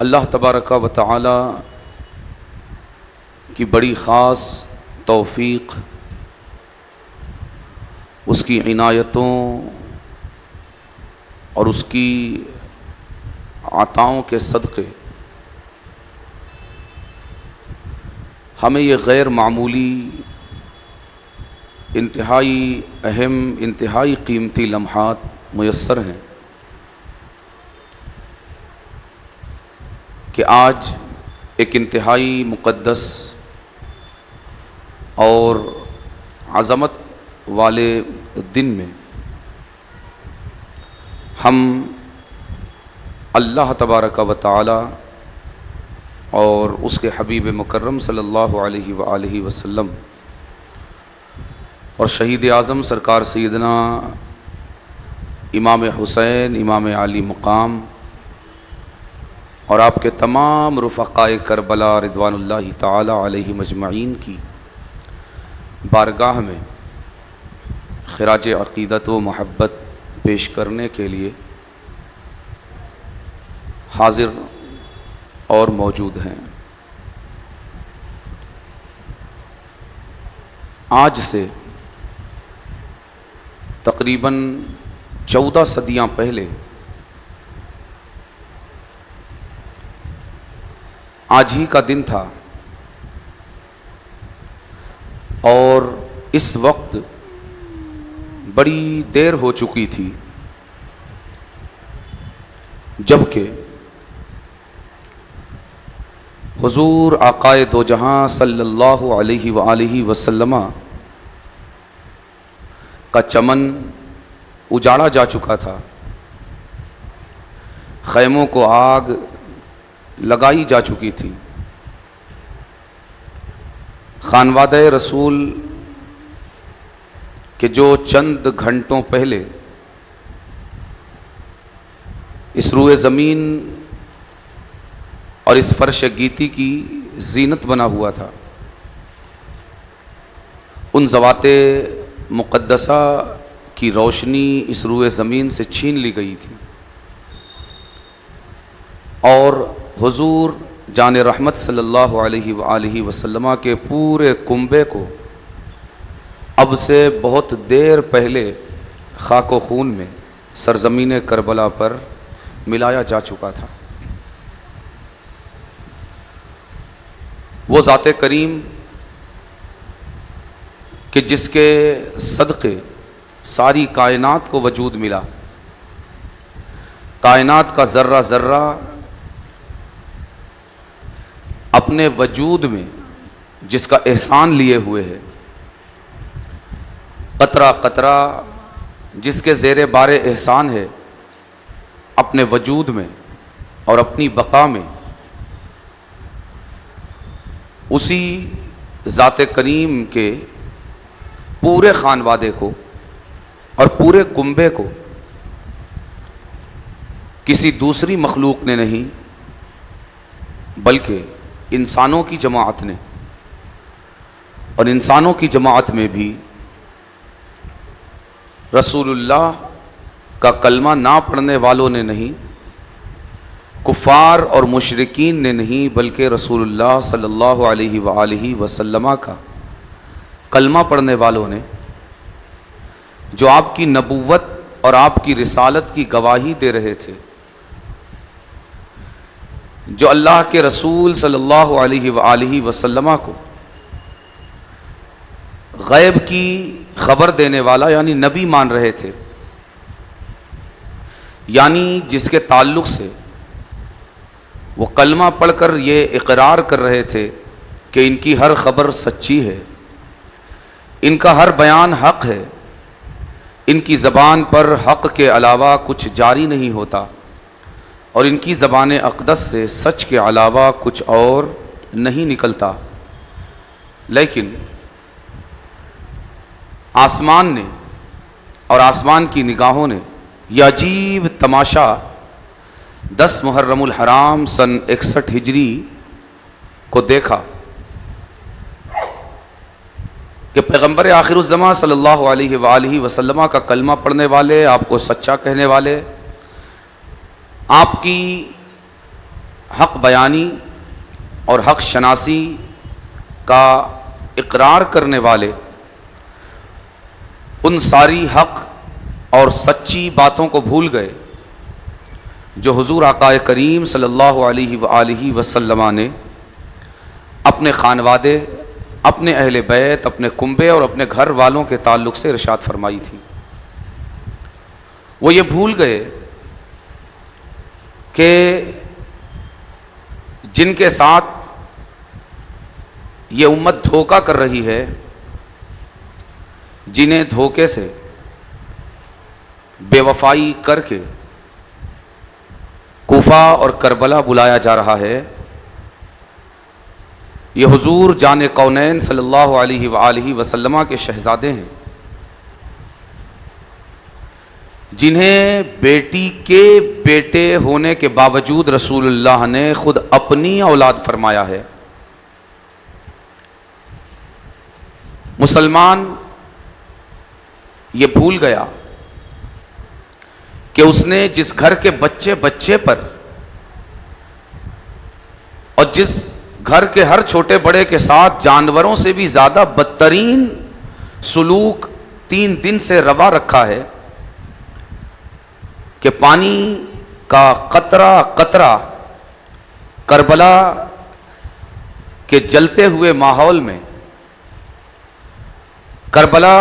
اللہ تبارک و تعالی کی بڑی خاص توفیق، اس کی عنایتوں اور اس کی عطاؤں کے صدقے ہمیں یہ غیر معمولی، انتہائی اہم، انتہائی قیمتی لمحات میسر ہیں کہ آج ایک انتہائی مقدس اور عظمت والے دن میں ہم اللہ تبارک و تعالی اور اس کے حبیب مکرم صلی اللہ علیہ وآلہ وسلم اور شہید اعظم سرکار سیدنا امام حسین امام علی مقام اور آپ کے تمام رفقائے کربلا رضوان اللہ تعالی علیہ مجمعین کی بارگاہ میں خراج عقیدت و محبت پیش کرنے کے لیے حاضر اور موجود ہیں۔ آج سے تقریباً 14 صدیاں پہلے آج ہی کا دن تھا، اور اس وقت بڑی دیر ہو چکی تھی جبکہ حضور آقائے دو جہاں صلی اللہ علیہ وآلہ وسلم کا چمن اجاڑا جا چکا تھا، خیموں کو آگ لگائی جا چکی تھی، خانوادہ رسول کہ جو چند گھنٹوں پہلے اس روئے زمین اور اس فرش گیتی کی زینت بنا ہوا تھا، ان ذوات مقدسہ کی روشنی اس روئے زمین سے چھین لی گئی تھی، اور حضور جان رحمت صلی اللہ علیہ وآلہ وسلم کے پورے کنبے کو اب سے بہت دیر پہلے خاک و خون میں سرزمین کربلا پر ملایا جا چکا تھا۔ وہ ذات کریم کہ جس کے صدقے ساری کائنات کو وجود ملا، کائنات کا ذرہ ذرہ اپنے وجود میں جس کا احسان لیے ہوئے ہے، قطرہ قطرہ جس کے زیر بار احسان ہے، اپنے وجود میں اور اپنی بقا میں اسی ذات کریم کے پورے خانوادے کو اور پورے کنبے کو کسی دوسری مخلوق نے نہیں بلکہ انسانوں کی جماعت نے، اور انسانوں کی جماعت میں بھی رسول اللہ کا کلمہ نہ پڑھنے والوں نے نہیں، کفار اور مشرکین نے نہیں، بلکہ رسول اللہ صلی اللہ علیہ وآلہ وسلم کا کلمہ پڑھنے والوں نے، جو آپ کی نبوت اور آپ کی رسالت کی گواہی دے رہے تھے، جو اللہ کے رسول صلی اللہ علیہ وآلہ وسلم کو غیب کی خبر دینے والا یعنی نبی مان رہے تھے، یعنی جس کے تعلق سے وہ کلمہ پڑھ کر یہ اقرار کر رہے تھے کہ ان کی ہر خبر سچی ہے، ان کا ہر بیان حق ہے، ان کی زبان پر حق کے علاوہ کچھ جاری نہیں ہوتا، اور ان کی زبان اقدس سے سچ کے علاوہ کچھ اور نہیں نکلتا۔ لیکن آسمان نے اور آسمان کی نگاہوں نے یہ عجیب تماشا 10 محرم الحرام سن 61 ہجری کو دیکھا کہ پیغمبر آخر الزماں صلی اللہ علیہ وآلہ وسلم کا کلمہ پڑھنے والے، آپ کو سچا کہنے والے، آپ کی حق بیانی اور حق شناسی کا اقرار کرنے والے ان ساری حق اور سچی باتوں کو بھول گئے جو حضور آقا کریم صلی اللہ علیہ وآلہ وسلم نے اپنے خانوادے، اپنے اہل بیت، اپنے کنبے اور اپنے گھر والوں کے تعلق سے ارشاد فرمائی تھی۔ وہ یہ بھول گئے کہ جن کے ساتھ یہ امت دھوکہ کر رہی ہے، جنہیں دھوکے سے بے وفائی کر کے کوفہ اور کربلا بلایا جا رہا ہے، یہ حضور جان کونین صلی اللہ علیہ وآلہ وسلم کے شہزادے ہیں، جنہیں بیٹی کے بیٹے ہونے کے باوجود رسول اللہ نے خود اپنی اولاد فرمایا ہے۔ مسلمان یہ بھول گیا کہ اس نے جس گھر کے بچے بچے پر اور جس گھر کے ہر چھوٹے بڑے کے ساتھ جانوروں سے بھی زیادہ بدترین سلوک 3 دن سے روا رکھا ہے کہ پانی کا قطرہ قطرہ کربلا کے جلتے ہوئے ماحول میں، کربلا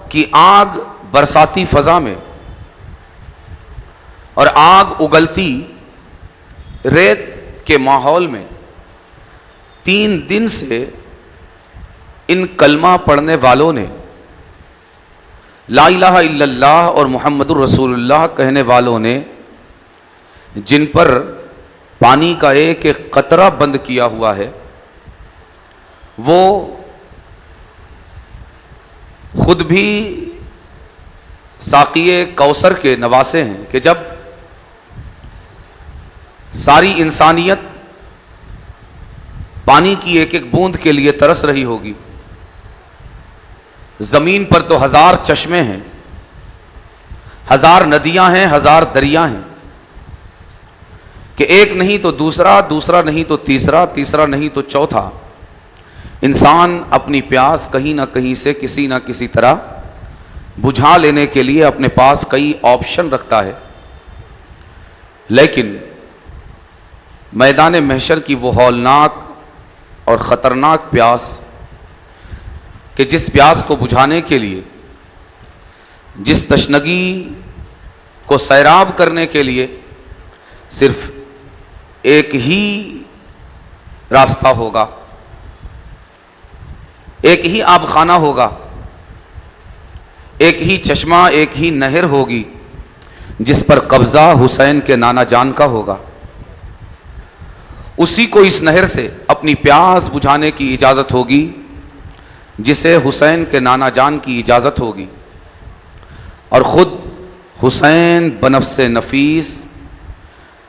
کی آگ برساتی فضا میں اور آگ اگلتی ریت کے ماحول میں 3 دن سے ان کلمہ پڑھنے والوں نے، لا الہ الا اللہ اور محمد الرسول اللہ کہنے والوں نے، جن پر پانی کا ایک ایک قطرہ بند کیا ہوا ہے، وہ خود بھی ساقی کوثر کے نواسے ہیں کہ جب ساری انسانیت پانی کی ایک ایک بوند کے لیے ترس رہی ہوگی، زمین پر تو 1000 چشمے ہیں، 1000 ندیاں ہیں، 1000 دریا ہیں کہ ایک نہیں تو دوسرا، دوسرا نہیں تو تیسرا، تیسرا نہیں تو چوتھا انسان اپنی پیاس کہیں نہ کہیں سے کسی نہ کسی طرح بجھا لینے کے لیے اپنے پاس کئی آپشن رکھتا ہے، لیکن میدان محشر کی وہ ہولناک اور خطرناک پیاس کہ جس پیاس کو بجھانے کے لیے، جس تشنگی کو سیراب کرنے کے لیے صرف ایک ہی راستہ ہوگا، ایک ہی آب خانہ ہوگا، ایک ہی چشمہ، ایک ہی نہر ہوگی جس پر قبضہ حسین کے نانا جان کا ہوگا، اسی کو اس نہر سے اپنی پیاس بجھانے کی اجازت ہوگی جسے حسین کے نانا جان کی اجازت ہوگی، اور خود حسین بنفس نفیس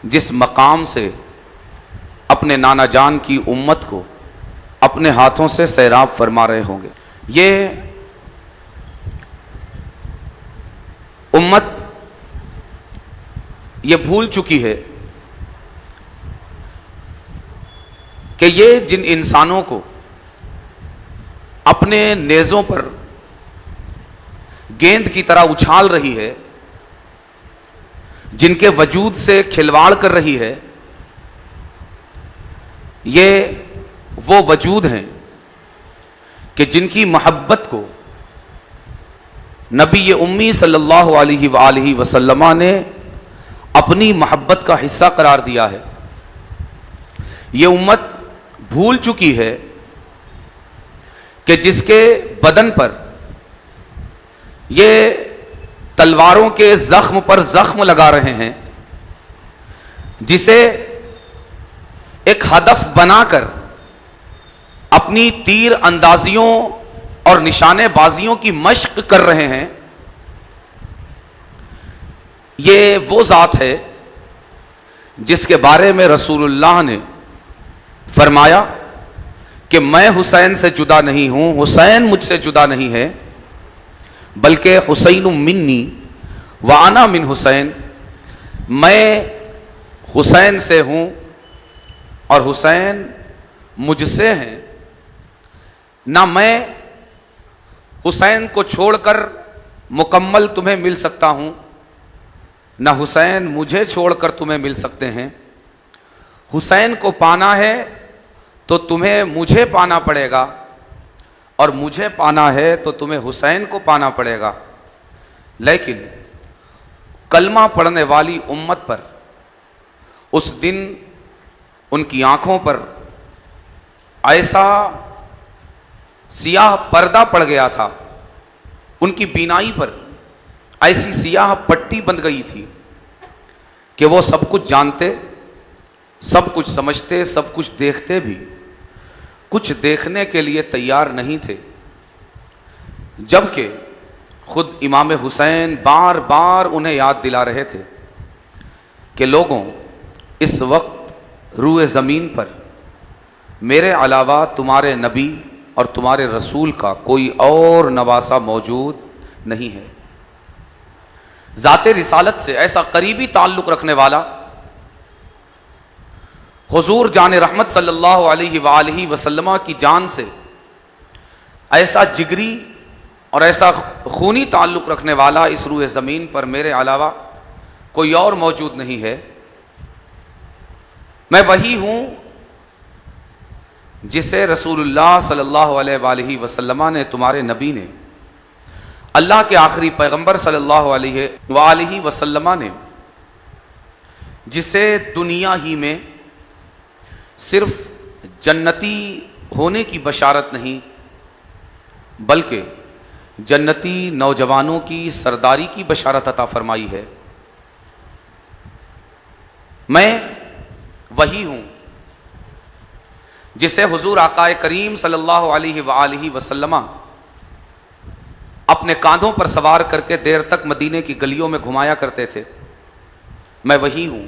جس مقام سے اپنے نانا جان کی امت کو اپنے ہاتھوں سے سیراب فرما رہے ہوں گے۔ یہ امت یہ بھول چکی ہے کہ یہ جن انسانوں کو اپنے نیزوں پر گیند کی طرح اچھال رہی ہے، جن کے وجود سے کھلواڑ کر رہی ہے، یہ وہ وجود ہیں کہ جن کی محبت کو نبی امی صلی اللہ علیہ وآلہ وسلم نے اپنی محبت کا حصہ قرار دیا ہے۔ یہ امت بھول چکی ہے کہ جس کے بدن پر یہ تلواروں کے زخم پر زخم لگا رہے ہیں، جسے ایک ہدف بنا کر اپنی تیر اندازیوں اور نشانے بازیوں کی مشق کر رہے ہیں، یہ وہ ذات ہے جس کے بارے میں رسول اللہ نے فرمایا کہ میں حسین سے جدا نہیں ہوں، حسین مجھ سے جدا نہیں ہے، بلکہ حسین منی وانا من حسین، میں حسین سے ہوں اور حسین مجھ سے ہیں، نہ میں حسین کو چھوڑ کر مکمل تمہیں مل سکتا ہوں، نہ حسین مجھے چھوڑ کر تمہیں مل سکتے ہیں۔ حسین کو پانا ہے تو تمہیں مجھے پانا پڑے گا، اور مجھے پانا ہے تو تمہیں حسین کو پانا پڑے گا۔ لیکن کلمہ پڑھنے والی امت پر اس دن ان کی آنکھوں پر ایسا سیاہ پردہ پڑ گیا تھا، ان کی بینائی پر ایسی سیاہ پٹی بند گئی تھی کہ وہ سب کچھ جانتے، سب کچھ سمجھتے، سب کچھ دیکھتے بھی کچھ دیکھنے کے لیے تیار نہیں تھے، جبکہ خود امام حسین بار بار انہیں یاد دلا رہے تھے کہ لوگوں، اس وقت روئے زمین پر میرے علاوہ تمہارے نبی اور تمہارے رسول کا کوئی اور نواسہ موجود نہیں ہے۔ ذات رسالت سے ایسا قریبی تعلق رکھنے والا، حضور جان رحمت صلی اللہ علیہ وآلہ وسلم کی جان سے ایسا جگری اور ایسا خونی تعلق رکھنے والا اس روئے زمین پر میرے علاوہ کوئی اور موجود نہیں ہے۔ میں وہی ہوں جسے رسول اللہ صلی اللہ علیہ وآلہ وسلم نے، تمہارے نبی نے، اللہ کے آخری پیغمبر صلی اللہ علیہ وآلہ وسلم نے، جسے دنیا ہی میں صرف جنتی ہونے کی بشارت نہیں بلکہ جنتی نوجوانوں کی سرداری کی بشارت عطا فرمائی ہے۔ میں وہی ہوں جسے حضور آقا کریم صلی اللہ علیہ وآلہ وسلم اپنے کاندھوں پر سوار کر کے دیر تک مدینے کی گلیوں میں گھمایا کرتے تھے۔ میں وہی ہوں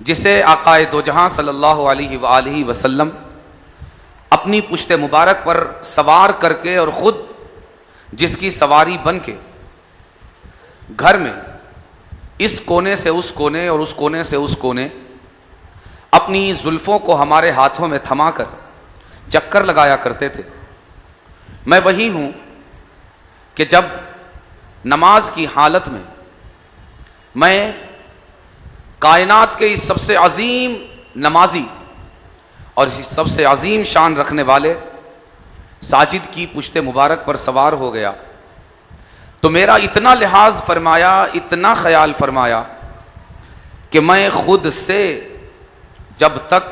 جسے آقا دو جہاں صلی اللہ علیہ وآلہ وسلم اپنی پشت مبارک پر سوار کر کے اور خود جس کی سواری بن کے گھر میں اس کونے سے اس کونے اور اس کونے سے اس کونے اپنی زلفوں کو ہمارے ہاتھوں میں تھما کر چکر لگایا کرتے تھے۔ میں وہی ہوں کہ جب نماز کی حالت میں کائنات کے اس سب سے عظیم نمازی اور اس سب سے عظیم شان رکھنے والے ساجد کی پشت مبارک پر سوار ہو گیا تو میرا اتنا لحاظ فرمایا، اتنا خیال فرمایا کہ میں خود سے جب تک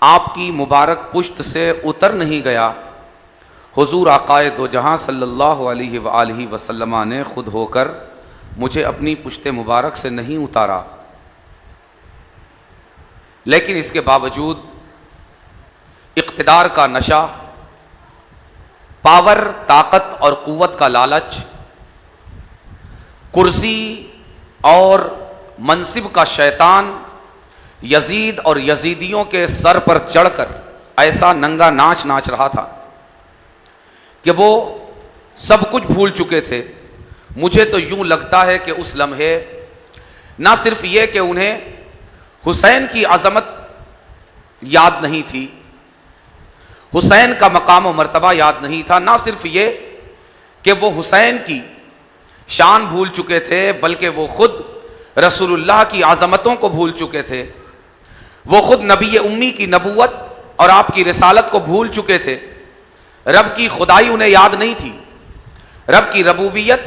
آپ کی مبارک پشت سے اتر نہیں گیا، حضور آقا دو جہاں صلی اللہ علیہ وآلہ وسلم نے خود ہو کر مجھے اپنی پشت مبارک سے نہیں اتارا۔ لیکن اس کے باوجود اقتدار کا نشہ، پاور، طاقت اور قوت کا لالچ، کرسی اور منصب کا شیطان یزید اور یزیدیوں کے سر پر چڑھ کر ایسا ننگا ناچ ناچ رہا تھا کہ وہ سب کچھ بھول چکے تھے۔ مجھے تو یوں لگتا ہے کہ اس لمحے نہ صرف یہ کہ انہیں حسین کی عظمت یاد نہیں تھی، حسین کا مقام و مرتبہ یاد نہیں تھا، نہ صرف یہ کہ وہ حسین کی شان بھول چکے تھے بلکہ وہ خود رسول اللہ کی عظمتوں کو بھول چکے تھے، وہ خود نبی امی کی نبوت اور آپ کی رسالت کو بھول چکے تھے۔ رب کی خدائی انہیں یاد نہیں تھی، رب کی ربوبیت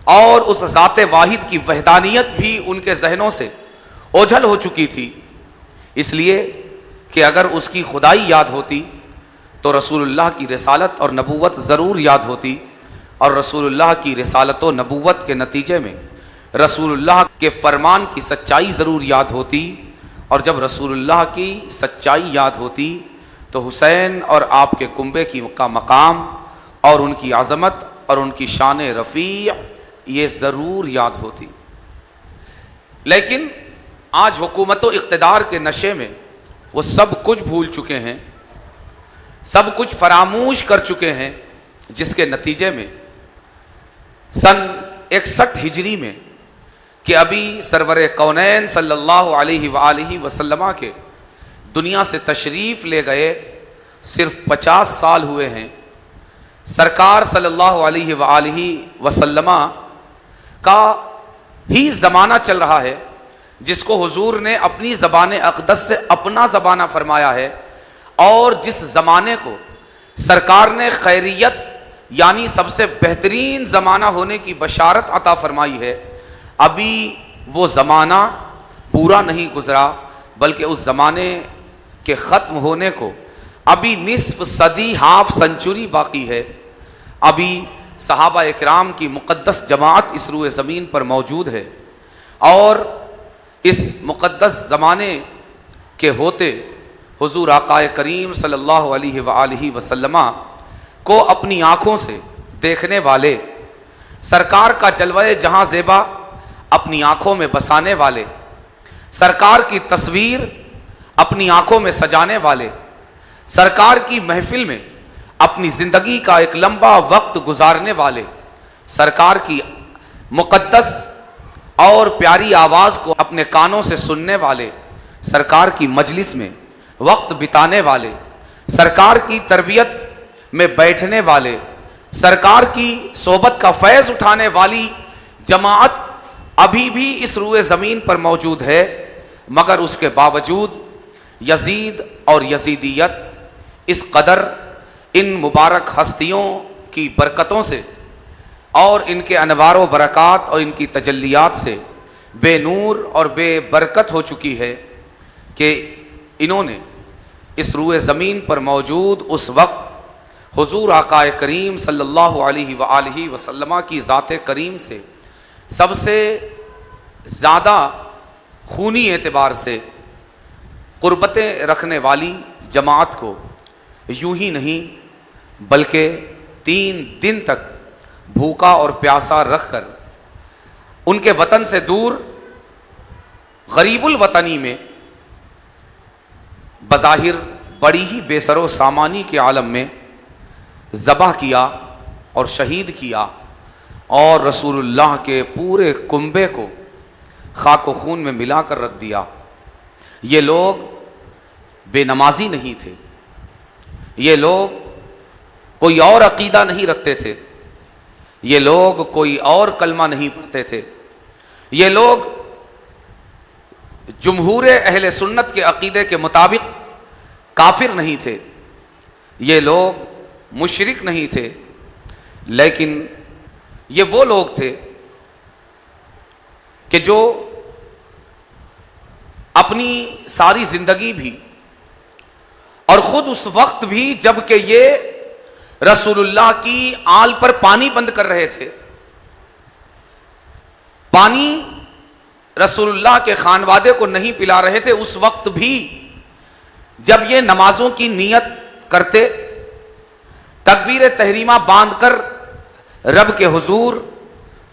اور اس ذات واحد کی وحدانیت بھی ان کے ذہنوں سے اوجھل ہو چکی تھی، اس لیے کہ اگر اس کی خدائی یاد ہوتی تو رسول اللہ کی رسالت اور نبوت ضرور یاد ہوتی، اور رسول اللہ کی رسالت و نبوت کے نتیجے میں رسول اللہ کے فرمان کی سچائی ضرور یاد ہوتی، اور جب رسول اللہ کی سچائی یاد ہوتی تو حسین اور آپ کے کنبے کا مقام اور ان کی عظمت اور ان کی شان رفیع یہ ضرور یاد ہوتی۔ لیکن آج حکومت و اقتدار کے نشے میں وہ سب کچھ بھول چکے ہیں، سب کچھ فراموش کر چکے ہیں، جس کے نتیجے میں سن 61 ہجری میں کہ ابھی سرور کونین صلی اللہ علیہ وآلہ وسلم کے دنیا سے تشریف لے گئے صرف 50 سال ہوئے ہیں۔ سرکار صلی اللہ علیہ وآلہ وسلم کا ہی زمانہ چل رہا ہے جس کو حضور نے اپنی زبان اقدس سے اپنا زمانہ فرمایا ہے، اور جس زمانے کو سرکار نے خیریت یعنی سب سے بہترین زمانہ ہونے کی بشارت عطا فرمائی ہے، ابھی وہ زمانہ پورا نہیں گزرا، بلکہ اس زمانے کے ختم ہونے کو ابھی نصف صدی، ہاف سنچری باقی ہے۔ ابھی صحابہ اکرام کی مقدس جماعت اس روئے زمین پر موجود ہے، اور اس مقدس زمانے کے ہوتے حضور آقا کریم صلی اللہ علیہ وآلہ وسلم کو اپنی آنکھوں سے دیکھنے والے، سرکار کا جلوہ جہاں زیبا اپنی آنکھوں میں بسانے والے، سرکار کی تصویر اپنی آنکھوں میں سجانے والے، سرکار کی محفل میں اپنی زندگی کا ایک لمبا وقت گزارنے والے، سرکار کی مقدس اور پیاری آواز کو اپنے کانوں سے سننے والے، سرکار کی مجلس میں وقت بتانے والے، سرکار کی تربیت میں بیٹھنے والے، سرکار کی صحبت کا فیض اٹھانے والی جماعت ابھی بھی اس روئے زمین پر موجود ہے، مگر اس کے باوجود یزید اور یزیدیت اس قدر ان مبارک ہستیوں کی برکتوں سے اور ان کے انوار و برکات اور ان کی تجلیات سے بے نور اور بے برکت ہو چکی ہے کہ انہوں نے اس روئے زمین پر موجود اس وقت حضور آقا کریم صلی اللہ علیہ وآلہ وسلم کی ذات کریم سے سب سے زیادہ خونی اعتبار سے قربتیں رکھنے والی جماعت کو یوں ہی نہیں بلکہ 3 دن تک بھوکا اور پیاسا رکھ کر ان کے وطن سے دور غریب الوطنی میں بظاہر بڑی ہی بے سر و سامانی کے عالم میں ذبح کیا اور شہید کیا، اور رسول اللہ کے پورے کنبے کو خاک و خون میں ملا کر رکھ دیا۔ یہ لوگ بے نمازی نہیں تھے، یہ لوگ کوئی اور عقیدہ نہیں رکھتے تھے، یہ لوگ کوئی اور کلمہ نہیں پڑھتے تھے، یہ لوگ جمہور اہل سنت کے عقیدے کے مطابق کافر نہیں تھے، یہ لوگ مشرک نہیں تھے، لیکن یہ وہ لوگ تھے کہ جو اپنی ساری زندگی بھی اور خود اس وقت بھی جب کہ یہ رسول اللہ کی آل پر پانی بند کر رہے تھے، پانی رسول اللہ کے خانوادے کو نہیں پلا رہے تھے، اس وقت بھی جب یہ نمازوں کی نیت کرتے، تکبیر تحریمہ باندھ کر رب کے حضور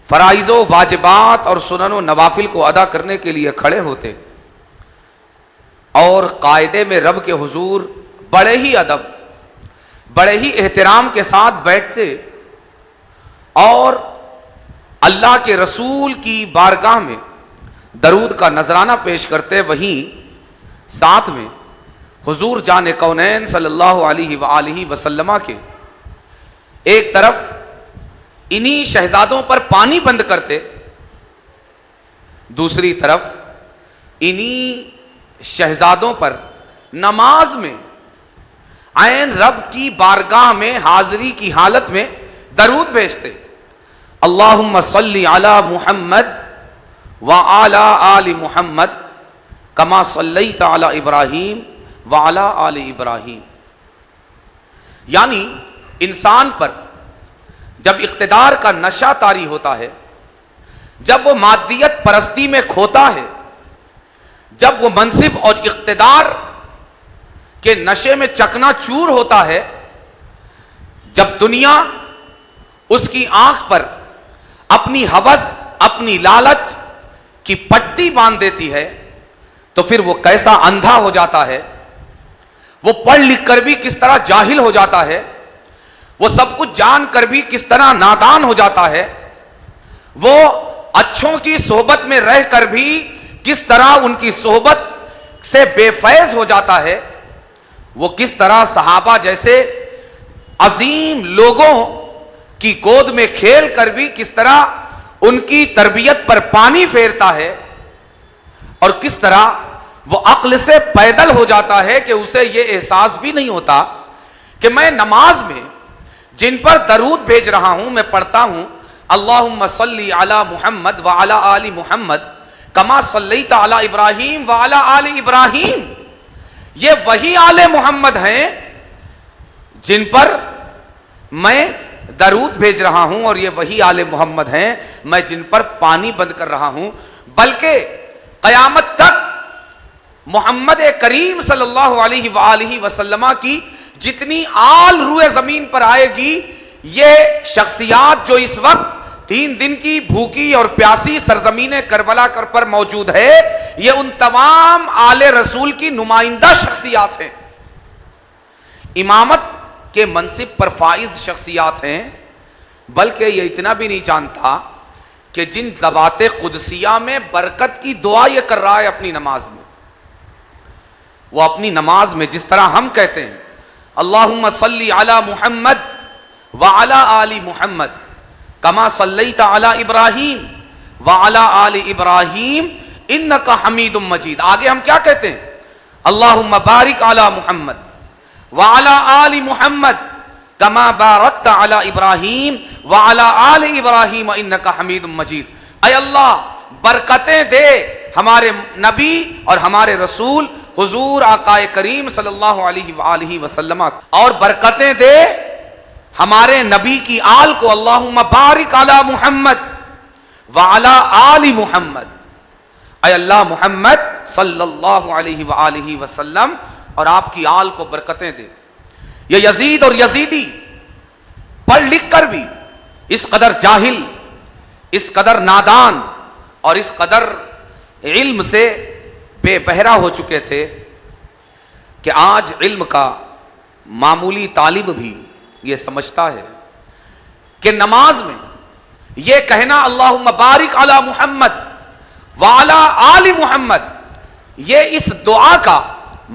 فرائض و واجبات اور سنن و نوافل کو ادا کرنے کے لیے کھڑے ہوتے، اور قاعدے میں رب کے حضور بڑے ہی ادب، بڑے ہی احترام کے ساتھ بیٹھتے اور اللہ کے رسول کی بارگاہ میں درود کا نذرانہ پیش کرتے، وہیں ساتھ میں حضور جان کونین صلی اللہ علیہ وآلہ وسلم کے ایک طرف انہی شہزادوں پر پانی بند کرتے، دوسری طرف انہی شہزادوں پر نماز میں عین رب کی بارگاہ میں حاضری کی حالت میں درود بھیجتے، اللہم صلی علی محمد وعلی آل محمد کما صلیت علی ابراہیم وعلی آل ابراہیم۔ یعنی انسان پر جب اقتدار کا نشہ طاری ہوتا ہے، جب وہ مادیت پرستی میں کھوتا ہے، جب وہ منصب اور اقتدار کے نشے میں چکنا چور ہوتا ہے، جب دنیا اس کی آنکھ پر اپنی ہوس، اپنی لالچ کی پٹی باندھ دیتی ہے، تو پھر وہ کیسا اندھا ہو جاتا ہے، وہ پڑھ لکھ کر بھی کس طرح جاہل ہو جاتا ہے، وہ سب کچھ جان کر بھی کس طرح نادان ہو جاتا ہے، وہ اچھوں کی صحبت میں رہ کر بھی کس طرح ان کی صحبت سے بے فیض ہو جاتا ہے، وہ کس طرح صحابہ جیسے عظیم لوگوں کی گود میں کھیل کر بھی کس طرح ان کی تربیت پر پانی پھیرتا ہے، اور کس طرح وہ عقل سے پیدل ہو جاتا ہے کہ اسے یہ احساس بھی نہیں ہوتا کہ میں نماز میں جن پر درود بھیج رہا ہوں، میں پڑھتا ہوں اللہم صلی علی محمد وعلی آل محمد کما صلیت علی ابراہیم وعلی آل ابراہیم، یہ وہی آل محمد ہیں جن پر میں درود بھیج رہا ہوں، اور یہ وہی آل محمد ہیں میں جن پر پانی بند کر رہا ہوں، بلکہ قیامت تک محمد کریم صلی اللہ علیہ وآلہ وسلم کی جتنی آل روئے زمین پر آئے گی، یہ شخصیات جو اس وقت 3 دن کی بھوکی اور پیاسی سرزمین کربلا پر موجود ہے، یہ ان تمام آل رسول کی نمائندہ شخصیات ہیں، امامت کے منصب پر فائز شخصیات ہیں، بلکہ یہ اتنا بھی نہیں جانتا کہ جن ذوات قدسیہ میں برکت کی دعا یہ کر رہا ہے اپنی نماز میں، وہ اپنی نماز میں جس طرح ہم کہتے ہیں اللہم صلی علی محمد وعلی آل محمد کما صلیت علی ابراہیم وعلی آل ابراہیم انک حمید مجید، آگے ہم کیا کہتے ہیں اللہم بارک علی محمد وعلی آل محمد کما بارکت علی ابراہیم وعلی آل ابراہیم انک حمید مجید، اے اللہ برکتیں دے ہمارے نبی اور ہمارے رسول حضور آقا کریم صلی اللہ علیہ وآلہ وسلم، اور برکتیں دے ہمارے نبی کی آل کو، اللہم بارک علی محمد وعلی آل محمد، اے اللہ محمد صلی اللہ علیہ وآلہ وسلم اور آپ کی آل کو برکتیں دے۔ یہ یزید اور یزیدی پڑھ لکھ کر بھی اس قدر جاہل، اس قدر نادان اور اس قدر علم سے بے بہرا ہو چکے تھے کہ آج علم کا معمولی طالب بھی یہ سمجھتا ہے کہ نماز میں یہ کہنا اللہم بارک علی محمد وعلی آل محمد، یہ اس دعا کا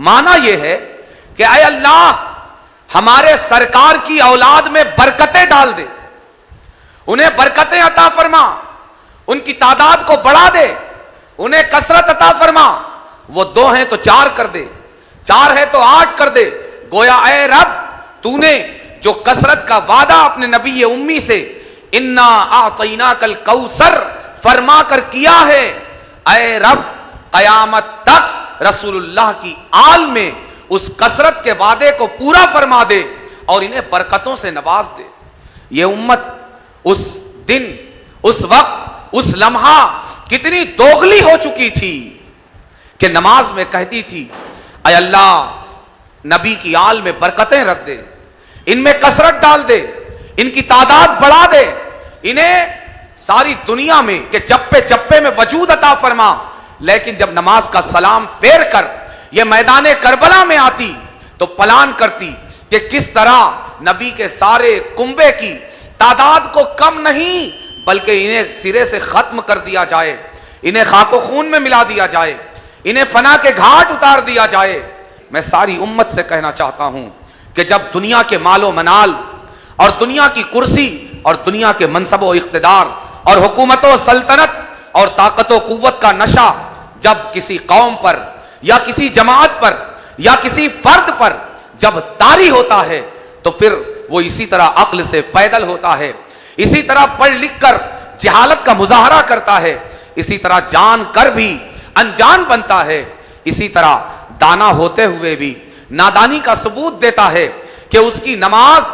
معنی یہ ہے کہ اے اللہ ہمارے سرکار کی اولاد میں برکتیں ڈال دے، انہیں برکتیں عطا فرما، ان کی تعداد کو بڑھا دے، انہیں کثرت عطا فرما، وہ 2 ہیں تو 4 کر دے، 4 ہے تو 8 کر دے، گویا اے رب تو نے جو کثرت کا وعدہ اپنے نبی امی سے انا اعطیناک الکوثر فرما کر کیا ہے، اے رب قیامت تک رسول اللہ کی آل میں اس کثرت کے وعدے کو پورا فرما دے اور انہیں برکتوں سے نواز دے۔ یہ امت اس دن، اس وقت، اس لمحہ کتنی دوغلی ہو چکی تھی کہ نماز میں کہتی تھی اے اللہ نبی کی آل میں برکتیں رکھ دے، ان میں کثرت ڈال دے، ان کی تعداد بڑھا دے، انہیں ساری دنیا میں کہ چپے چپے میں وجود عطا فرما۔ لیکن جب نماز کا سلام پھیر کر یہ میدان کربلا میں آتی تو پلان کرتی کہ کس طرح نبی کے سارے کنبے کی تعداد کو کم نہیں بلکہ انہیں سرے سے ختم کر دیا جائے، انہیں خاک و خون میں ملا دیا جائے، انہیں فنا کے گھاٹ اتار دیا جائے۔ میں ساری امت سے کہنا چاہتا ہوں کہ جب دنیا کے مال و منال اور دنیا کی کرسی اور دنیا کے منصب و اقتدار اور حکومت و سلطنت اور طاقت و قوت کا نشہ جب کسی قوم پر یا کسی جماعت پر یا کسی فرد پر جب طاری ہوتا ہے تو پھر وہ اسی طرح عقل سے پیدل ہوتا ہے، اسی طرح پڑھ لکھ کر جہالت کا مظاہرہ کرتا ہے، اسی طرح جان کر بھی انجان بنتا ہے، اسی طرح دانا ہوتے ہوئے بھی نادانی کا ثبوت دیتا ہے کہ اس کی نماز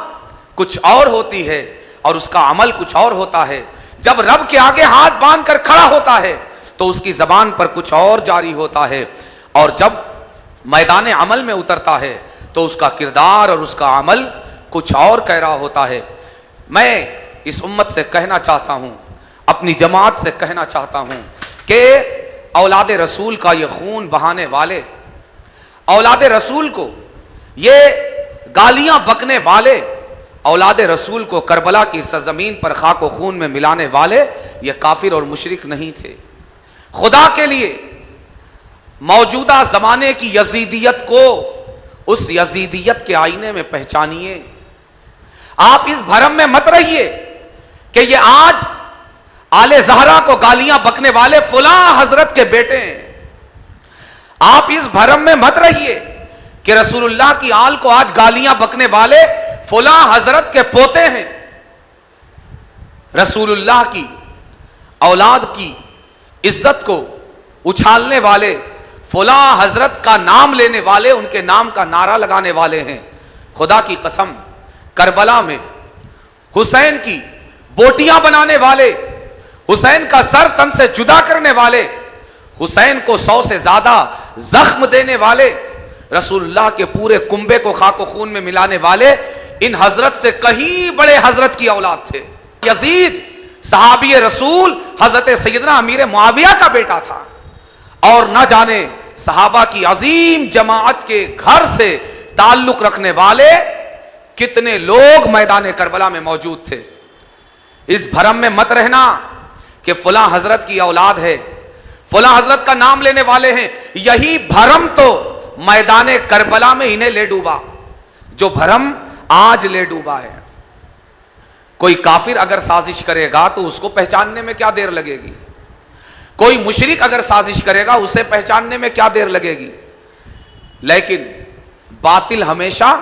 کچھ اور ہوتی ہے اور اس کا عمل کچھ اور ہوتا ہے۔ جب رب کے آگے ہاتھ باندھ کر کھڑا ہوتا ہے تو اس کی زبان پر کچھ اور جاری ہوتا ہے، اور جب میدان عمل میں اترتا ہے تو اس کا کردار اور اس کا عمل کچھ اور کہہ رہا ہوتا ہے۔ میں اس امت سے کہنا چاہتا ہوں، اپنی جماعت سے کہنا چاہتا ہوں کہ اولاد رسول کا یہ خون بہانے والے، اولاد رسول کو یہ گالیاں بکنے والے، اولاد رسول کو کربلا کی سرزمین پر خاک و خون میں ملانے والے یہ کافر اور مشرک نہیں تھے۔ خدا کے لیے موجودہ زمانے کی یزیدیت کو اس یزیدیت کے آئینے میں پہچانیے. آپ اس بھرم میں مت رہیے کہ یہ آج آل زہرا کو گالیاں بکنے والے فلاں حضرت کے بیٹے ہیں. آپ اس بھرم میں مت رہیے کہ رسول اللہ کی آل کو آج گالیاں بکنے والے فلاں حضرت کے پوتے ہیں. رسول اللہ کی اولاد کی عزت کو اچھالنے والے فلاں حضرت کا نام لینے والے ان کے نام کا نعرہ لگانے والے ہیں. خدا کی قسم کربلا میں حسین کی بوٹیاں بنانے والے, حسین کا سر تن سے جدا کرنے والے, حسین کو 100 سے زیادہ زخم دینے والے, رسول اللہ کے پورے کنبے کو خاک و خون میں ملانے والے ان حضرت سے کہیں بڑے حضرت کی اولاد تھے. یزید صحابی رسول حضرت سیدنا امیر معاویہ کا بیٹا تھا, اور نہ جانے صحابہ کی عظیم جماعت کے گھر سے تعلق رکھنے والے کتنے لوگ میدان کربلا میں موجود تھے. اس بھرم میں مت رہنا کہ فلاں حضرت کی اولاد ہے, فلاں حضرت کا نام لینے والے ہیں. یہی بھرم تو میدان کربلا میں انہیں لے ڈوبا, جو بھرم آج لے ڈوبا ہے. کوئی کافر اگر سازش کرے گا تو اس کو پہچاننے میں کیا دیر لگے گی, کوئی مشرک اگر سازش کرے گا اسے پہچاننے میں کیا دیر لگے گی, لیکن باطل ہمیشہ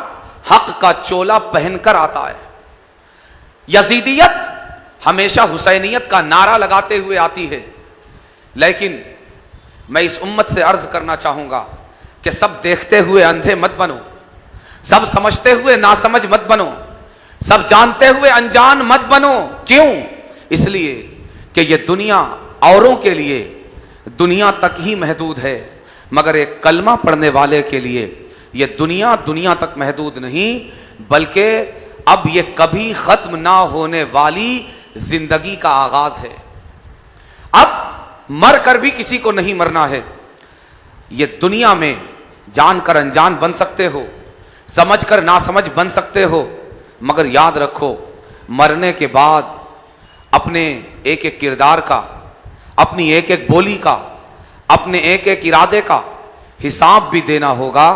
حق کا چولا پہن کر آتا ہے. یزیدیت ہمیشہ حسینیت کا نعرہ لگاتے ہوئے آتی ہے. لیکن میں اس امت سے عرض کرنا چاہوں گا کہ سب دیکھتے ہوئے اندھے مت بنو, سب سمجھتے ہوئے ناسمجھ مت بنو, سب جانتے ہوئے انجان مت بنو. کیوں؟ اس لیے کہ یہ دنیا اوروں کے لیے دنیا تک ہی محدود ہے, مگر ایک کلمہ پڑھنے والے کے لیے یہ دنیا تک محدود نہیں, بلکہ اب یہ کبھی ختم نہ ہونے والی زندگی کا آغاز ہے. اب مر کر بھی کسی کو نہیں مرنا ہے. یہ دنیا میں جان کر انجان بن سکتے ہو, سمجھ کر ناسمجھ بن سکتے ہو, مگر یاد رکھو مرنے کے بعد اپنے ایک ایک کردار کا, اپنی ایک ایک بولی کا, اپنے ایک ایک ارادے کا حساب بھی دینا ہوگا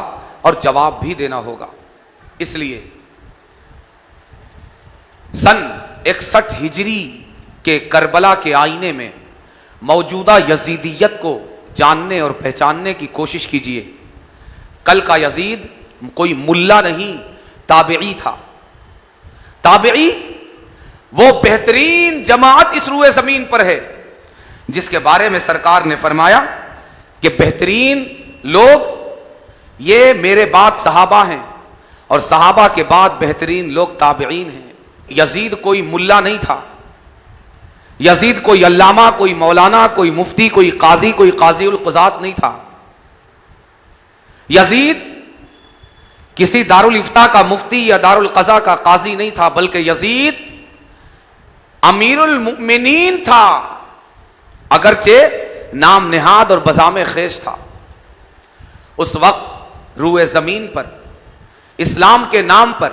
اور جواب بھی دینا ہوگا. اس لیے سن 61 ہجری کے کربلا کے آئینے میں موجودہ یزیدیت کو جاننے اور پہچاننے کی کوشش کیجیے. کل کا یزید کوئی ملا نہیں, تابعی تھا. تابعی وہ بہترین جماعت اس روئے زمین پر ہے جس کے بارے میں سرکار نے فرمایا کہ بہترین لوگ یہ میرے بعد صحابہ ہیں اور صحابہ کے بعد بہترین لوگ تابعین ہیں. یزید کوئی ملا نہیں تھا, یزید کوئی علامہ, کوئی مولانا, کوئی مفتی, کوئی قاضی القضات نہیں تھا. یزید کسی دارالفتاء کا مفتی یا دارالقضاء کا قاضی نہیں تھا, بلکہ یزید امیر المؤمنین تھا, اگرچہ نام نہاد اور بزام خیش تھا. اس وقت روئے زمین پر اسلام کے نام پر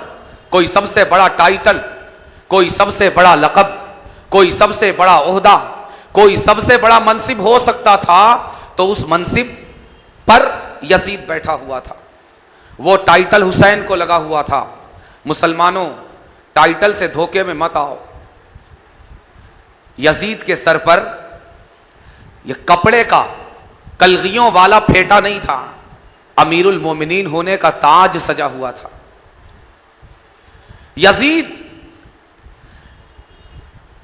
کوئی سب سے بڑا ٹائٹل, کوئی سب سے بڑا لقب, کوئی سب سے بڑا عہدہ, کوئی سب سے بڑا منصب ہو سکتا تھا تو اس منصب پر یزید بیٹھا ہوا تھا. وہ ٹائٹل حسین کو لگا ہوا تھا. مسلمانوں, ٹائٹل سے دھوکے میں مت آؤ. یزید کے سر پر یہ کپڑے کا کلغیوں والا پھیٹا نہیں تھا, امیر المومنین ہونے کا تاج سجا ہوا تھا. یزید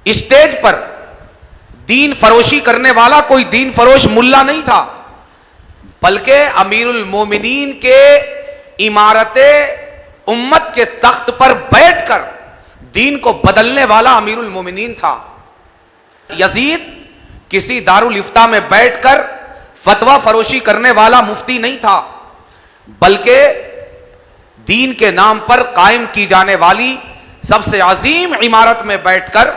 اسٹیج پر دین فروشی کرنے والا کوئی دین فروش ملا نہیں تھا, بلکہ امیر المومنین کے امارت امت کے تخت پر بیٹھ کر دین کو بدلنے والا امیر المومنین تھا. یزید کسی دارالفتاء میں بیٹھ کر فتویٰ فروشی کرنے والا مفتی نہیں تھا, بلکہ دین کے نام پر قائم کی جانے والی سب سے عظیم عمارت میں بیٹھ کر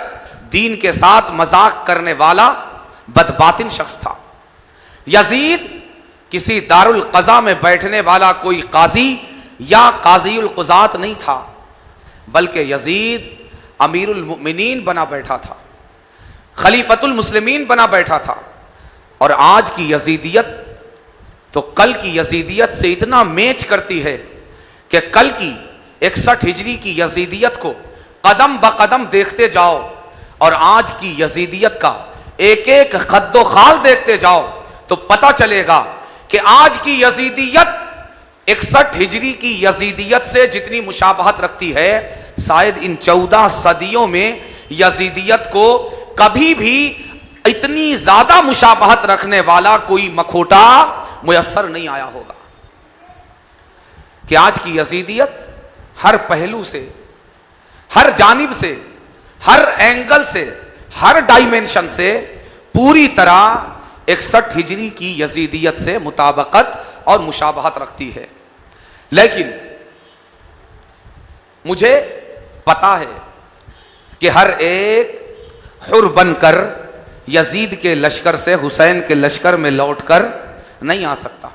دین کے ساتھ مذاق کرنے والا بدباطن شخص تھا. یزید کسی دارالقضاء میں بیٹھنے والا کوئی قاضی یا قاضی القضات نہیں تھا, بلکہ یزید امیر المؤمنین بنا بیٹھا تھا, خلیفۃ المسلمین بنا بیٹھا تھا. اور آج کی یزیدیت تو کل کی یزیدیت سے اتنا میچ کرتی ہے کہ کل کی 61 ہجری کی یزیدیت کو قدم بقدم دیکھتے جاؤ اور آج کی یزیدیت کا ایک ایک خد و خال دیکھتے جاؤ تو پتہ چلے گا کہ آج کی یزیدیت 61 ہجری کی یزیدیت سے جتنی مشابہت رکھتی ہے، شاید ان 14 صدیوں میں یزیدیت کو کبھی بھی اتنی زیادہ مشابہت رکھنے والا کوئی مکھوٹا میسر نہیں آیا ہوگا کہ آج کی یزیدیت ہر پہلو سے، ہر جانب سے، ہر اینگل سے، ہر ڈائمینشن سے پوری طرح 61 ہجری کی یزیدیت سے مطابقت اور مشابہت رکھتی ہے. لیکن مجھے پتا ہے کہ ہر ایک حر بن کر یزید کے لشکر سے حسین کے لشکر میں لوٹ کر نہیں آ سکتا.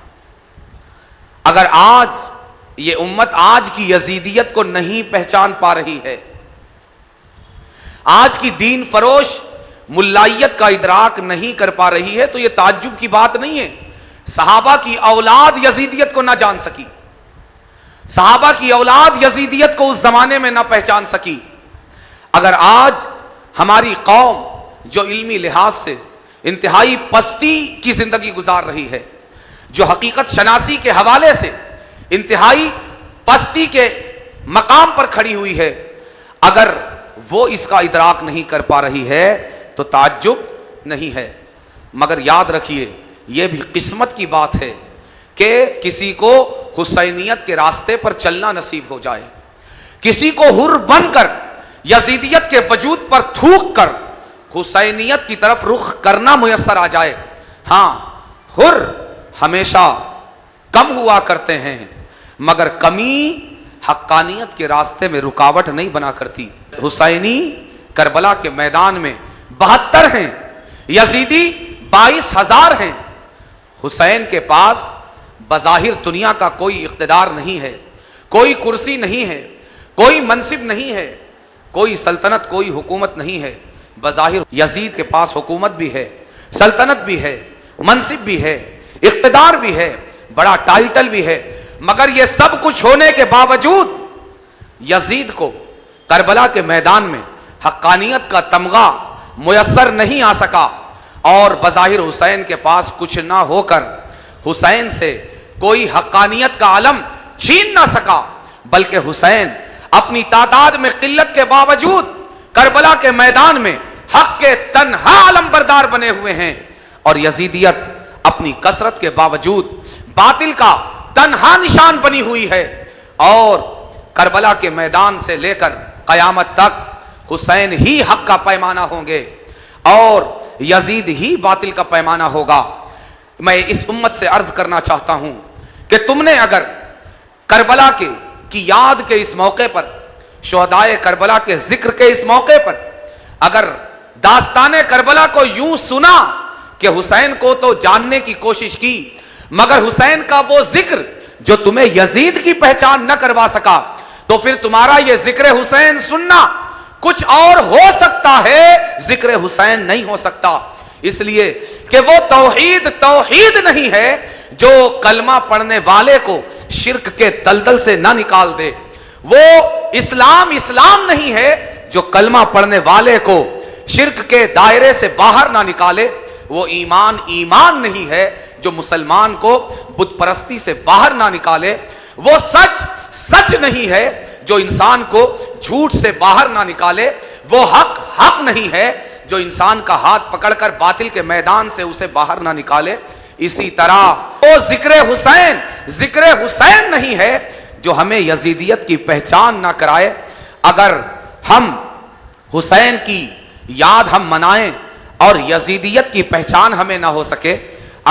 اگر آج یہ امت آج کی یزیدیت کو نہیں پہچان پا رہی ہے، آج کی دین فروش ملائیت کا ادراک نہیں کر پا رہی ہے، تو یہ تعجب کی بات نہیں ہے. صحابہ کی اولاد یزیدیت کو نہ جان سکی، صحابہ کی اولاد یزیدیت کو اس زمانے میں نہ پہچان سکی. اگر آج ہماری قوم جو علمی لحاظ سے انتہائی پستی کی زندگی گزار رہی ہے، جو حقیقت شناسی کے حوالے سے انتہائی پستی کے مقام پر کھڑی ہوئی ہے، اگر وہ اس کا ادراک نہیں کر پا رہی ہے تو تعجب نہیں ہے. مگر یاد رکھیے یہ بھی قسمت کی بات ہے کہ کسی کو حسینیت کے راستے پر چلنا نصیب ہو جائے، کسی کو حر بن کر یزیدیت کے وجود پر تھوک کر حسینیت کی طرف رخ کرنا میسر آ جائے. ہاں، حر ہمیشہ کم ہوا کرتے ہیں، مگر کمی حقانیت کے راستے میں رکاوٹ نہیں بنا کرتی. حسینی کربلا کے میدان میں 72 ہیں، یزیدی 22,000 ہیں. حسین کے پاس بظاہر دنیا کا کوئی اقتدار نہیں ہے، کوئی کرسی نہیں ہے، کوئی منصب نہیں ہے، کوئی سلطنت، کوئی حکومت نہیں ہے. بظاہر یزید کے پاس حکومت بھی ہے، سلطنت بھی ہے، منصب بھی ہے، اقتدار بھی ہے، بڑا ٹائٹل بھی ہے. مگر یہ سب کچھ ہونے کے باوجود یزید کو کربلا کے میدان میں حقانیت کا تمغہ میسر نہیں آ سکا، اور بظاہر حسین کے پاس کچھ نہ ہو کر حسین سے کوئی حقانیت کا علم چھین نہ سکا، بلکہ حسین اپنی تعداد میں قلت کے باوجود کربلا کے میدان میں حق کے تنہا علم بردار بنے ہوئے ہیں، اور یزیدیت اپنی کثرت کے باوجود باطل کا تنہا نشان بنی ہوئی ہے. اور کربلا کے میدان سے لے کر قیامت تک حسین ہی حق کا پیمانہ ہوں گے اور یزید ہی باطل کا پیمانہ ہوگا. میں اس امت سے عرض کرنا چاہتا ہوں کہ تم نے اگر کربلا کی یاد کے اس موقع پر، شہدائے کربلا کے ذکر کے اس موقع پر اگر داستان کربلا کو یوں سنا کہ حسین کو تو جاننے کی کوشش کی، مگر حسین کا وہ ذکر جو تمہیں یزید کی پہچان نہ کروا سکا، تو پھر تمہارا یہ ذکر حسین سننا کچھ اور ہو سکتا ہے، ذکر حسین نہیں ہو سکتا. اس لیے کہ وہ توحید نہیں ہے جو کلمہ پڑھنے والے کو شرک کے دلدل سے نہ نکال دے. وہ اسلام نہیں ہے جو کلمہ پڑھنے والے کو شرک کے دائرے سے باہر نہ نکالے. وہ ایمان نہیں ہے جو مسلمان کو بت پرستی سے باہر نہ نکالے. وہ سچ نہیں ہے جو انسان کو جھوٹ سے باہر نہ نکالے. وہ حق نہیں ہے جو انسان کا ہاتھ پکڑ کر باطل کے میدان سے اسے باہر نہ نکالے. اسی طرح وہ ذکر حسین نہیں ہے جو ہمیں یزیدیت کی پہچان نہ کرائے. اگر ہم حسین کی یاد ہم منائیں اور یزیدیت کی پہچان ہمیں نہ ہو سکے،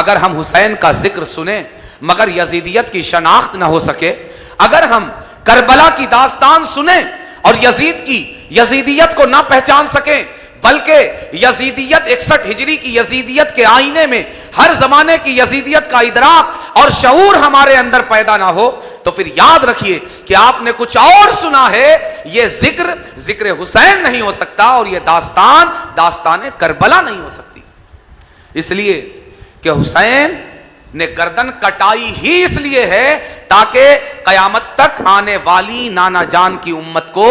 اگر ہم حسین کا ذکر سنیں مگر یزیدیت کی شناخت نہ ہو سکے، اگر ہم کربلا کی داستان سنیں اور یزیدیت کو نہ پہچان سکیں، بلکہ یزیدیت 61 ہجری کی یزیدیت کے آئینے میں ہر زمانے کی یزیدیت کا ادراک اور شعور ہمارے اندر پیدا نہ ہو، تو پھر یاد رکھیے کہ آپ نے کچھ اور سنا ہے. یہ ذکر حسین نہیں ہو سکتا، اور یہ داستان کربلا نہیں ہو سکتی. اس لیے کہ حسین نے گردن کٹائی ہی اس لیے ہے تاکہ قیامت تک آنے والی نانا جان کی امت کو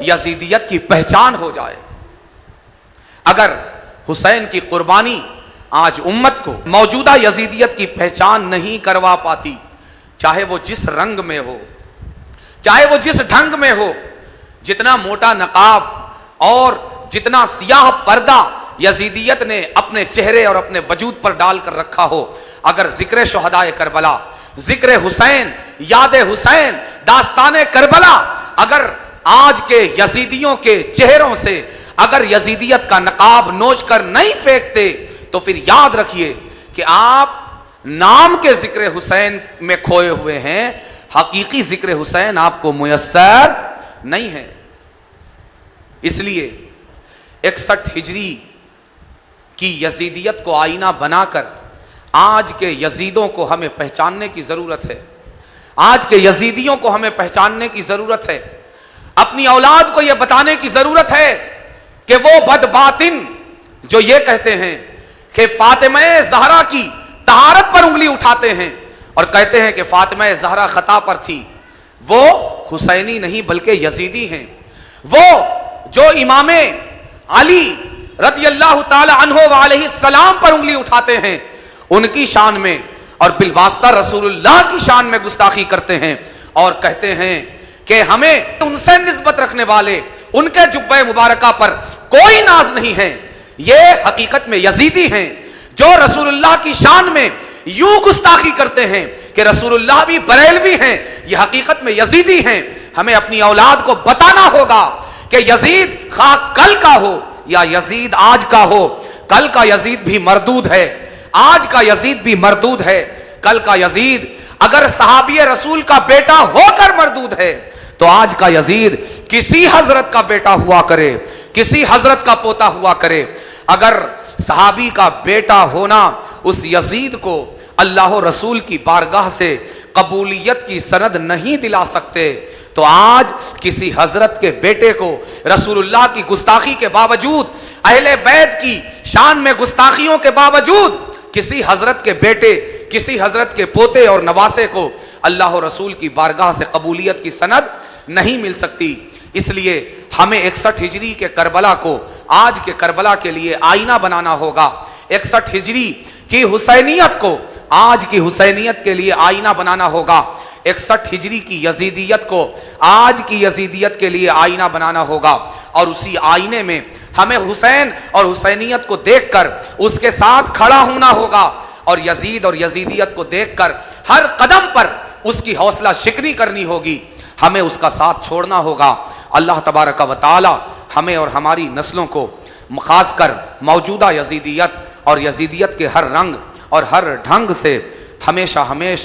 یزیدیت کی پہچان ہو جائے۔ اگر حسین کی قربانی آج امت کو موجودہ یزیدیت کی پہچان نہیں کروا پاتی، چاہے وہ جس رنگ میں ہو، چاہے وہ جس ڈھنگ میں ہو، جتنا موٹا نقاب اور جتنا سیاہ پردہ یزیدیت نے اپنے چہرے اور اپنے وجود پر ڈال کر رکھا ہو، اگر ذکر شہدائے کربلا، ذکر حسین، یاد حسین، داستان کربلا اگر آج کے یزیدیوں کے چہروں سے اگر یزیدیت کا نقاب نوچ کر نہیں پھینکتے تو پھر یاد رکھیے کہ آپ نام کے ذکر حسین میں کھوئے ہوئے ہیں، حقیقی ذکر حسین آپ کو میسر نہیں ہے۔ اس لیے 61 ہجری کی یزیدیت کو آئینہ بنا کر آج کے یزیدوں کو ہمیں پہچاننے کی ضرورت ہے، آج کے یزیدیوں کو ہمیں پہچاننے کی ضرورت ہے، اپنی اولاد کو یہ بتانے کی ضرورت ہے کہ وہ بدباطن جو یہ کہتے ہیں کہ فاطمہ زہرا کی طہارت پر انگلی اٹھاتے ہیں اور کہتے ہیں کہ فاطمہ زہرا خطا پر تھی، وہ حسینی نہیں بلکہ یزیدی ہیں۔ وہ جو امام علی رضی اللہ تعالی عنہ وعلیہ السلام پر انگلی اٹھاتے ہیں، ان کی شان میں اور بالواسطہ رسول اللہ کی شان میں گستاخی کرتے ہیں اور کہتے ہیں کہ ہمیں ان سے نسبت رکھنے والے ان کے جبہ مبارکہ پر کوئی ناز نہیں ہے، یہ حقیقت میں یزیدی ہیں۔ جو رسول اللہ کی شان میں یوں گستاخی کرتے ہیں کہ رسول اللہ بھی بریلوی ہیں، یہ حقیقت میں یزیدی ہیں۔ ہمیں اپنی اولاد کو بتانا ہوگا کہ یزید خواہ کل کا ہو یا یزید آج کا ہو، کل کا یزید بھی مردود ہے، آج کا یزید بھی مردود ہے۔ کل کا یزید اگر صحابی رسول کا بیٹا ہو کر مردود ہے تو آج کا یزید کسی حضرت کا بیٹا ہوا کرے، کسی حضرت کا پوتا ہوا کرے، اگر صحابی کا بیٹا ہونا اس یزید کو اللہ و رسول کی بارگاہ سے قبولیت کی سند نہیں دلا سکتے تو آج کسی حضرت کے بیٹے کو رسول اللہ کی گستاخی کے باوجود، اہل بیت کی شان میں گستاخیوں کے باوجود کسی حضرت کے بیٹے، کسی حضرت کے پوتے اور نواسے کو اللہ و رسول کی بارگاہ سے قبولیت کی سند نہیں مل سکتی۔ اس لیے ہمیں 61 ہجری کے کربلا کو آج کے کربلا کے لیے آئینہ بنانا ہوگا، 61 ہجری کی حسینیت کو آج کی حسینیت کے لیے آئینہ بنانا ہوگا، 61 ہجری کی یزیدیت کو آج کی یزیدیت کے لیے آئینہ بنانا ہوگا، اور اسی آئینے میں ہمیں حسین اور حسینیت کو دیکھ کر اس کے ساتھ کھڑا ہونا ہوگا، اور یزید اور یزیدیت کو دیکھ کر ہر قدم پر اس کی حوصلہ شکنی کرنی ہوگی، ہمیں اس کا ساتھ چھوڑنا ہوگا۔ اللہ تبارک و تعالی ہمیں اور ہماری نسلوں کو خاص کر موجودہ یزیدیت اور یزیدیت کے ہر رنگ اور ہر ڈھنگ سے ہمیشہ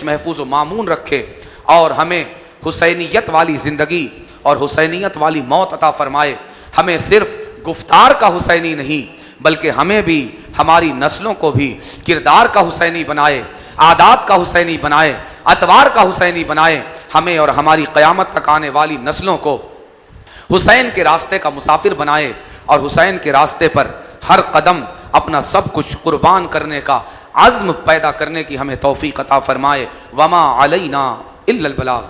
محفوظ و مامون رکھے، اور ہمیں حسینیت والی زندگی اور حسینیت والی موت عطا فرمائے۔ ہمیں صرف گفتار کا حسینی نہیں بلکہ ہمیں بھی ہماری نسلوں کو بھی کردار کا حسینی بنائے، عادات کا حسینی بنائے، اطوار کا حسینی بنائے، ہمیں اور ہماری قیامت تک آنے والی نسلوں کو حسین کے راستے کا مسافر بنائے، اور حسین کے راستے پر ہر قدم اپنا سب کچھ قربان کرنے کا عزم پیدا کرنے کی ہمیں توفیق عطا فرمائے۔ وما علینا الا البلاغ۔